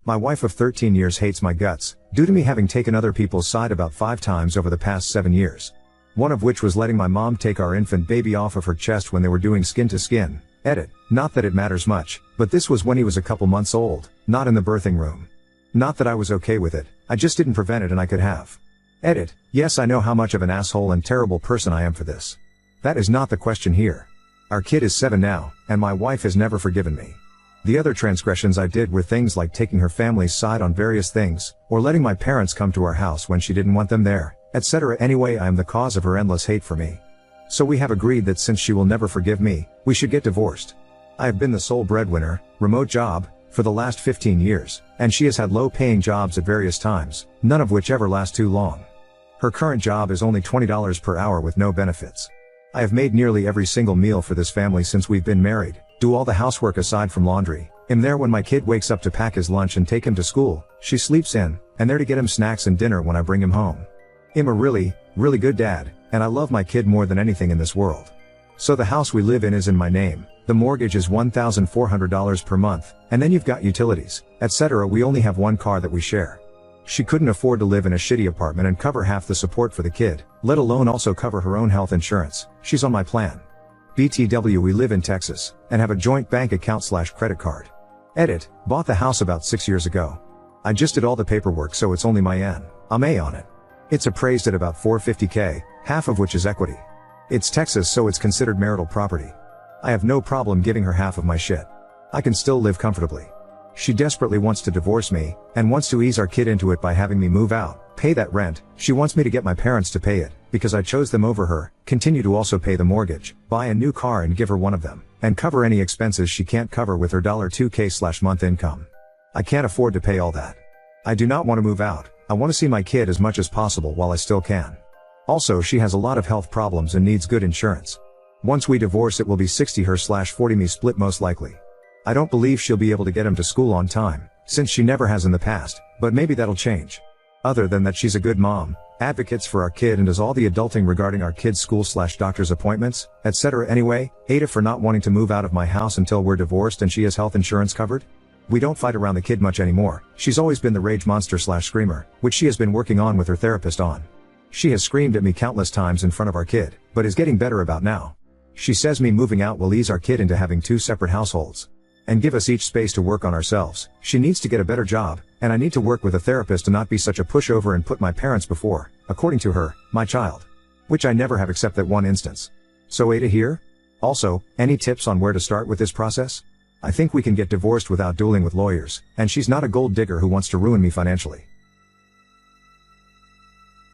My wife of 13 years hates my guts, due to me having taken other people's side about 5 times over the past 7 years. One of which was letting my mom take our infant baby off of her chest when they were doing skin to skin. Edit. Not that it matters much, but this was when he was a couple months old, not in the birthing room. Not that I was okay with it, I just didn't prevent it and I could have. Edit. Yes, I know how much of an asshole and terrible person I am for this. That is not the question here. Our kid is 7 now, and my wife has never forgiven me. The other transgressions I did were things like taking her family's side on various things, or letting my parents come to our house when she didn't want them there, etc. Anyway, I am the cause of her endless hate for me. So we have agreed that since she will never forgive me, we should get divorced. I have been the sole breadwinner, remote job, for the last 15 years, and she has had low-paying jobs at various times, none of which ever last too long. Her current job is only $20 per hour with no benefits. I have made nearly every single meal for this family since we've been married, do all the housework aside from laundry, am there when my kid wakes up to pack his lunch and take him to school, she sleeps in, and there to get him snacks and dinner when I bring him home. I'm a really good dad, and I love my kid more than anything in this world. So the house we live in is in my name, the mortgage is $1,400 per month, and then you've got utilities, etc. We only have one car that we share. She couldn't afford to live in a shitty apartment and cover half the support for the kid, let alone also cover her own health insurance. She's on my plan. BTW, we live in Texas, and have a joint bank account/credit card. Edit. Bought the house about 6 years ago. I just did all the paperwork, so it's only my NA on it. It's appraised at about $450K, half of which is equity. It's Texas, so it's considered marital property. I have no problem giving her half of my shit. I can still live comfortably. She desperately wants to divorce me, and wants to ease our kid into it by having me move out, pay that rent. She wants me to get my parents to pay it, because I chose them over her, continue to also pay the mortgage, buy a new car and give her one of them, and cover any expenses she can't cover with her $2K/month income. I can't afford to pay all that. I do not want to move out, I want to see my kid as much as possible while I still can. Also, she has a lot of health problems and needs good insurance. Once we divorce, it will be 60 her/40 me split most likely. I don't believe she'll be able to get him to school on time, since she never has in the past, but maybe that'll change. Other than that, she's a good mom, advocates for our kid, and does all the adulting regarding our kid's school/doctor's appointments, etc. Anyway, Ada for not wanting to move out of my house until we're divorced and she has health insurance covered. We don't fight around the kid much anymore. She's always been the rage monster/screamer, which she has been working on with her therapist on. She has screamed at me countless times in front of our kid, but is getting better about now. She says me moving out will ease our kid into having 2 separate households, and give us each space to work on ourselves. She needs to get a better job, and I need to work with a therapist to not be such a pushover and put my parents before, according to her, my child. Which I never have except that one instance. So Ada here? Also, any tips on where to start with this process? I think we can get divorced without dueling with lawyers, and she's not a gold digger who wants to ruin me financially.